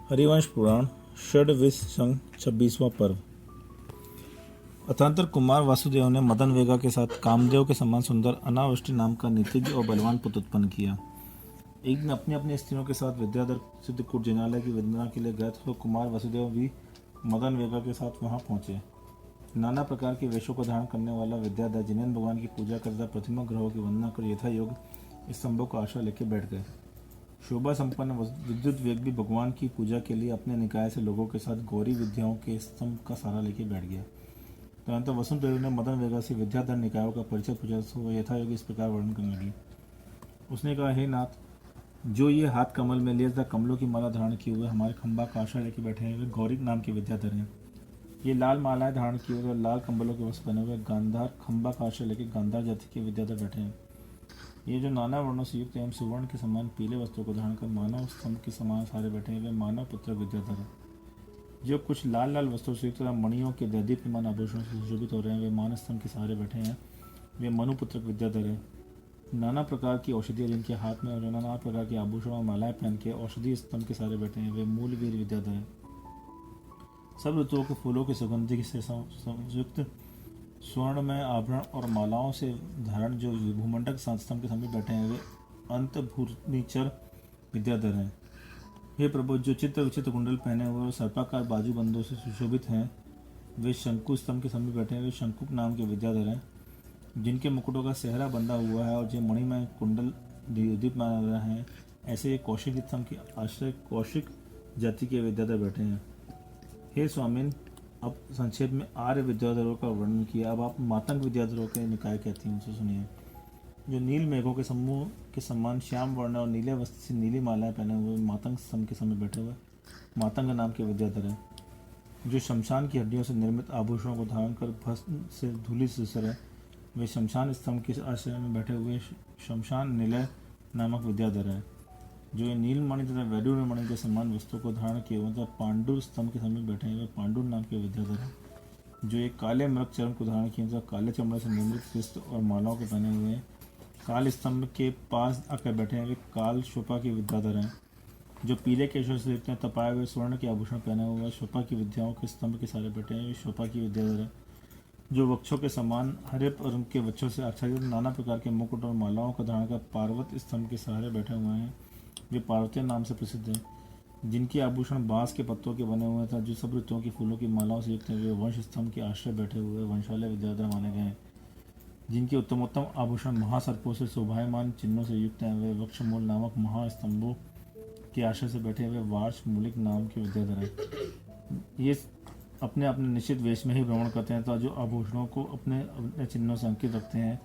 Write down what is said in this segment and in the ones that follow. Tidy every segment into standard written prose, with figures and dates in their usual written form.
हरिवंश पुराण षड्विश संघ 26वां पर्व। अथांतर कुमार वासुदेव ने मदन वेगा के साथ कामदेव के समान सुंदर अनावृष्टि नाम का नीतिज्ञ और बलवान पुत्र उत्पन्न किया। एक दिन अपनी अपनी स्त्रियों के साथ विद्याधर सिद्धकूट जिनालय की वंदना के लिए गए तो कुमार वासुदेव भी मदन वेगा के साथ वहां पहुंचे। नाना प्रकार के वेशों को धारण करने वाला विद्याधर जिनेन्द्र भगवान की पूजा करता प्रतिमा ग्रहों की वंदना कर यथा योग स्तंभों का आश्रय लेकर बैठ गए। शोभा संपन्न विद्युत वेग भी भगवान की पूजा के लिए अपने निकाय से लोगों के साथ गौरी विद्याओं के स्तंभ का सहारा लेकर बैठ गया। तुरंत वसुंधरा ने मदन वेगा से विद्याधर निकायों का परिचय पूछा तो वह यथायोगी इस प्रकार वर्णन करने लगी। उसने कहा, हे नाथ, जो ये हाथ कमल में लिए तथा कमलों की माला धारण किए हुए हमारे खंबा का आश्रय लेकर बैठे हैं वे गौरी नाम के विद्याधर हैं। ये लाल मालाएं धारण किए हुए लाल कम्बलों के वस्त्र पहने हुए गांधार खंबा का आश्रय लेकर गांधार जाति के विद्याधर बैठे हैं। ये जो नाना वर्णों से युक्त एवं सुवर्ण के समान पीले वस्त्रों को धारण कर मानव स्तंभ के समान सारे बैठे हैं वे मानव पुत्र विद्याधर हैं। जो कुछ लाल लाल वस्त्रों से युक्त मणियों के दैदीप्यमान आभूषणों से सुशोभित हो रहे हैं वे मानव स्तंभ के सहारे बैठे हैं वे मनुपुत्र विद्याधर हैं। नाना प्रकार की औषधियाँ जिनके हाथ में और नाना प्रकार के आभूषण और मालाएं पहन के औषधि स्तंभ के सहारे बैठे हैं वे मूल वीर विद्याधर हैं। सब ऋतुओं के फूलों के सुगंधि से संयुक्त स्वर्ण में आभरण और मालाओं से धारण जो भूमंडक स्तंभ के समीप बैठे हैं वे अंतभूर्णिचर विद्याधर हैं। हे प्रभु, जो चित्र विचित्र कुंडल पहने हुए और सर्पाकार बाजूबंदों से सुशोभित हैं वे शंकु स्तंभ के समीप बैठे हैं वे शंकुक नाम के विद्याधर हैं। जिनके मुकुटों का सेहरा बंधा हुआ है और जो मणिमय कुंडल दीप्यमान हैं ऐसे कौशिक स्तंभ के आश्रय कौशिक जाति के विद्याधर बैठे हैं। हे स्वामिन, अब संक्षेप में आर्य विद्याधरों का वर्णन किया। अब आप मातंग विद्याधरों के निकाय कहती हैं उनसे सुनिए। जो नील मेघों के समूह के समान श्याम वर्ण और नीले वस्त्र से नीली मालाएं पहने हुए मातंग स्तंभ के समय बैठे हुए मातंग नाम के विद्याधर हैं। जो शमशान की हड्डियों से निर्मित आभूषणों को धारण कर भस्म से धूलि सुसर है वे शमशान स्तंभ के आश्रय में बैठे हुए शमशान निलय नामक विद्याधर हैं। जो ये नीलमणि तथा वैडूर मणि के समान वस्तुओं को धारण किए हुए पांडुर स्तंभ के समीप बैठे हुए पांडुर नाम के विद्याधर हैं। जो एक काले मृग चरण को धारण किए हुए काले चमड़े से निर्मित वस्त्र और मालाओं के पहने हुए काल स्तंभ के पास आकर बैठे हुए काल शोपा के विद्याधर हैं। जो पीले केशों से युक्त तपाए हुए स्वर्ण के आभूषण पहने हुए शोपा की विद्याओं के स्तंभ के सारे बैठे हैं शोपा की विद्याधर हैं। जो वक्षों के समान हरे रंग के वक्षों से आच्छादित नाना प्रकार के मुकुट और मालाओं का धारण कर पार्वत स्तंभ के सहारे बैठे हुए हैं वे पार्वती नाम से प्रसिद्ध हैं। जिनके आभूषण बांस के पत्तों के बने हुए था जो सब ऋतुओं की फूलों की मालाओं से युक्त हैं वे वंश स्तंभ के आश्रय बैठे हुए वंशालय विद्याधर माने गए हैं। जिनके उत्तमोत्तम आभूषण महासर्पों से शोभायमान चिन्हों से युक्त हैं वे वक्षमूल नामक महास्तंभों के आश्रय से बैठे हुए वार्ष मूलिक नाम के विद्याधर हैं। ये अपने अपने निश्चित वेश में ही भ्रमण करते हैं तो जो आभूषणों को अपने अपने चिन्हों से अंकित रखते हैं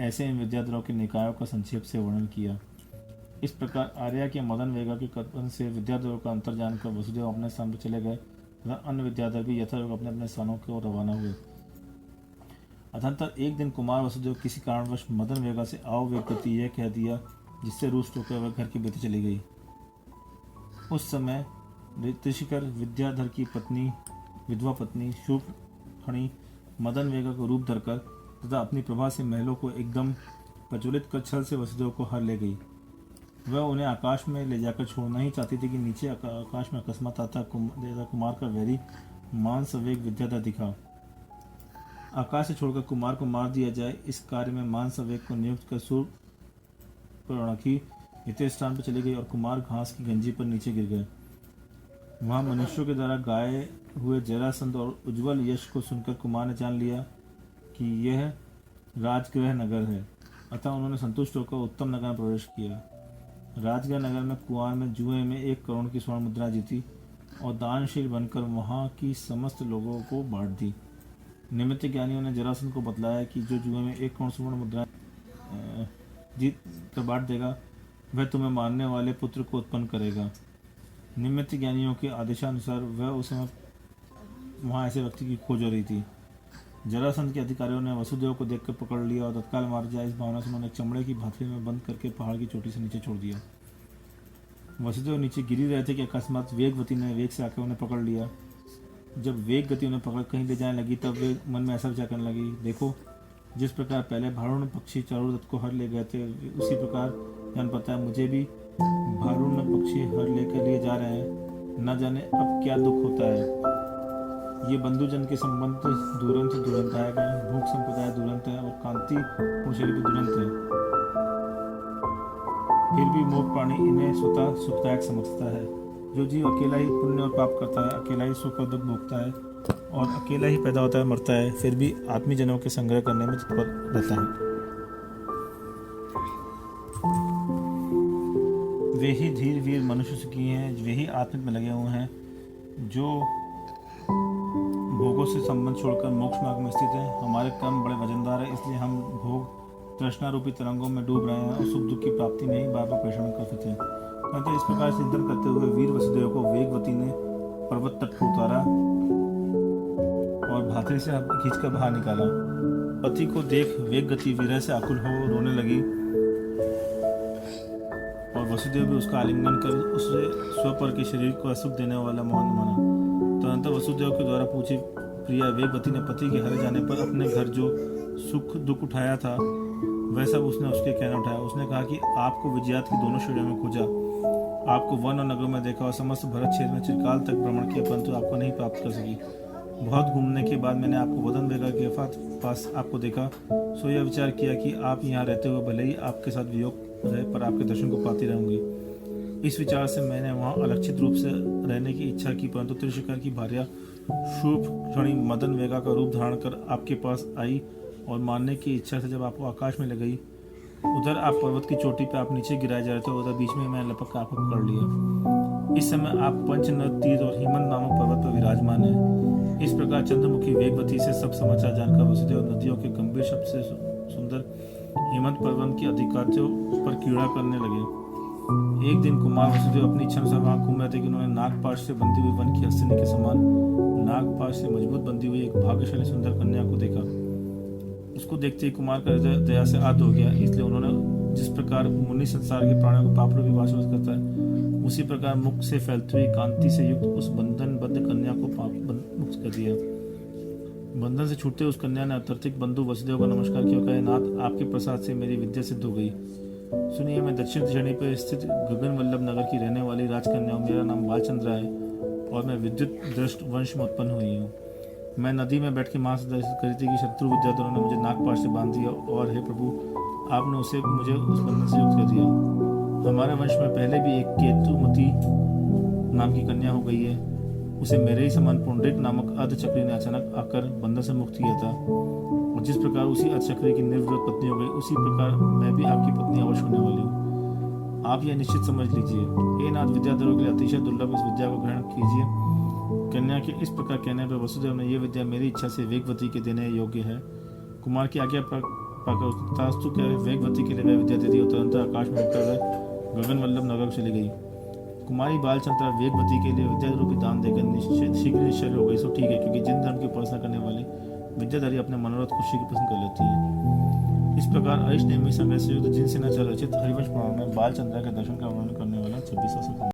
ऐसे इन विद्याधरों के निकायों का संक्षेप से वर्णन किया। इस प्रकार आर्या के मदन वेगा के कथन से विद्याधरों का अंतर जानकर वसुदेव अपने स्थान पर चले गए तथा अन्य विद्याधर भी यथायोग अपने अपने स्थानों को रवाना हुए। अतंतर एक दिन कुमार वसुदेव किसी कारणवश मदन वेगा से आओ वे गति यह कह दिया जिससे रूष्ट होकर वह घर की भीतर चली गई। उस समय ऋषिकर विद्याधर की पत्नी विधवा पत्नी शूर्पणखी मदन वेगा को रूप धरकर तथा अपनी प्रभा से महलों को एकदम प्रज्वलित कर छल से वसुदेव को हर ले गई। वह उन्हें आकाश में ले जाकर छोड़ना ही चाहती थी कि नीचे आकाश में अकस्मात आता कुमार का वैरी मान सवेग विद्याधर दिखा। आकाश से छोड़कर कुमार को मार दिया जाए इस कार्य में मान सवेग को नियुक्त कर शूर्पणखी इतने स्थान पर चली गई और कुमार घास की गंजी पर नीचे गिर गए। वहां मनुष्यों के द्वारा गाए हुए जरासंध और उज्ज्वल यश को सुनकर कुमार ने जान लिया कि यह राजगृह नगर है। अतः उन्होंने संतुष्ट होकर उत्तम नगर में प्रवेश किया। राजगृह नगर में कुमार में जुए में 1 करोड़ की स्वर्ण मुद्रा जीती और दानशील बनकर वहां की समस्त लोगों को बांट दी। निमित्त ज्ञानियों ने जरासंध को बतलाया कि जो जुए में 1 करोड़ स्वर्ण मुद्रा जीत कर बांट देगा वह तुम्हें मारने वाले पुत्र को उत्पन्न करेगा। निमित्त ज्ञानियों के आदेशानुसार वह उस समय वहाँ ऐसे व्यक्ति की खोज हो रही थी। जरासंध के अधिकारियों ने वसुदेव को देखकर पकड़ लिया और तत्काल मार जाए इस भावना से उन्होंने चमड़े की भातरी में बंद करके पहाड़ की चोटी से नीचे छोड़ दिया। वसुदेव नीचे गिर ही रहे थे कि अकस्मात वेगवती ने वेग से आकर उन्हें पकड़ लिया। जब वेग गति उन्हें पकड़ कहीं ले जाने लगी तब वे मन में ऐसा विचार करने लगी, देखो जिस प्रकार पहले भारुण पक्षी चारुदत्त को हर ले गए थे उसी प्रकार जान पता है मुझे भी भारुण पक्षी हर लेकर लिए जा रहे हैं। न जाने अब क्या दुख होता है। ये बंधुजन के संबंध दुरंत दुरंतदायक है, भूख संप्रदाय दुरंत है और कांति पुरुषरी भी दुरंत है। फिर भी मोह प्राणी इन्हें स्वतः सुखदायक समझता है। जो जीव अकेला ही पुण्य और पाप करता है, अकेला ही सुख और दुख भोगता है और अकेला ही पैदा होता है मरता है, फिर भी आत्मीजनों के संग्रह करने में तत्पर रहता है। वे ही धीर वीर मनुष्य सुखी हैं, वे ही आत्मिक में लगे हुए हैं, जो भोगों से संबंध छोड़कर मोक्ष मार्ग में स्थित है। हमारे कर्म बड़े वजनदार है, इसलिए हम भोग तृष्णा रूपी तरंगों में डूब रहे हैं और सुख दुख की प्राप्ति में ही बार बार परिश्रम करते थे। परंतु इस प्रकार चिंतन करते हुए वीर वसुदेव को वेगवती ने पर्वत तट पर उतारा और भाते से खींचकर बाहर निकाला। पति को देख वेगवती विरह से आकुल हो रोने लगी और वसुदेव भी उसका आलिंगन कर उससे स्वपर के शरीर को असुख देने वाला मौन माना। तुरंत वसुदेव के द्वारा पूछी प्रिया वेगवती ने पति के हरे जाने पर अपने घर जो सुख दुख उठाया था वह सब उसने उसके कहना उठाया। उसने कहा कि आपको विजयात की दोनों श्रेणियों में खोजा, आपको वन और नगरों में देखा और समस्त भरत क्षेत्र में चिरकाल तक भ्रमण किया, परंतु आपको नहीं प्राप्त कर सकी। बहुत घूमने के बाद मैंने आपको वदन वेगा के पास आपको देखा, सो यह विचार किया कि आप यहाँ रहते हुए भले ही आपके साथ वियोग रहे पर आपके दर्शन को पाती रहूंगी। इस विचार से मैंने वहाँ अलक्षित रूप से रहने की इच्छा की, परंतु त्रिशिखर की भार्या शुभ क्षणी मदन वेगा का रूप धारण कर आपके पास आई और मारने की इच्छा से जब आपको आकाश में ले गई, उधर आप पर्वत की चोटी पर आप नीचे गिराए जा रहे थे, उधर बीच में मैं लपक कर आपको पकड़ लिया। इस समय आप पंचनद तीर्थ और हिमंत नामक पर्वत पर विराजमान है। इस प्रकार चंद्रमुखी वेगवती से सब समाचार जानकर वसुदेव नदियों के गंभीर शब्द से सुंदर हिमंत पर्वत की अधिकारियों पर कीड़ा करने लगे। एक दिन कुमार वसुदेव अपनी इच्छा अनुसार वहां घूम रहे थे कि उन्होंने नागपाश से बंधी हुई वन की हस्तिनी के समान नागपाश से मजबूत बंधी हुई एक भाग्यशाली सुंदर कन्या को देखा। उसको देखते ही कुमार का हृदय दया से आर्द्र हो गया। इसलिए उन्होंने जिस प्रकार मुनि संसार के प्राणियों को पाप रूपी वासवश करता है, उसी प्रकार मुख से फैलती हुई कांति से युक्त उस बंधनबद्ध कन्या को पाप मुक्त कर दिया। बंधन से छूटते उस कन्या ने अतर्थिक बंधु वसुदेव को नमस्कार किया और कहा, नाथ आपके प्रसाद से मेरी विद्या सिद्ध हो गई। सुनिए, मैं दक्षिण श्रेणी पर स्थित गगन वल्लभ नगर की रहने वाली राजकन्या हूँ। मेरा नाम बालचंद्रा है और मैं विद्युत दृष्ट वंश में उत्पन्न हुई हूँ। मैं नदी में बैठ के मां से दर्शित करी थी कि शत्रु विद्याधरों ने मुझे नागपाश से बांध दिया और हे प्रभु, आपने मुझे उस बंधन से युक्त कर दिया। हमारे वंश में पहले भी एक केतुमती नाम की कन्या हो गई है। उसे मेरे ही समान पुंडरिक नामक अर्धचक्री ने अचानक आकर बंधन से मुक्त किया था और जिस प्रकार उसी अर्धचक्री की निर्विरोध पत्नी हो गई, उसी प्रकार मैं भी आपकी पत्नी अवश्य होने वाली हूँ। आप यह निश्चित समझ लीजिए। हे नाथ, विद्याधरों के लिए अतिशय दुर्लभ इस विद्या को ग्रहण कीजिए। कन्या के इस प्रकार कहने पर वसुदेव ने यह विद्या मेरी इच्छा से वेगवती के देने योग्य है। कुमार की आज्ञा पाकर वेगवती के लिए वह विद्या दे दी और तुरंत आकाश में उठकर वह गगन वल्लभ नगर चली गई। कुमारी बालचंद्रा वेगवती के लिए विद्या रूपी दान देकर शीघ्र निश्चल हो गई। सो ठीक है, क्योंकि जिन धर्म की उपासना करने वाली विद्याधारी अपने मनोरथ को शीघ्र पसंद कर लेती है। इस प्रकार अरिष्ट नेमी संग्रह से युक्त जिनसे न चल रचित हरिवंश पुराण में बालचंद्रा के दर्शन का वर्णन करने वाला 26वां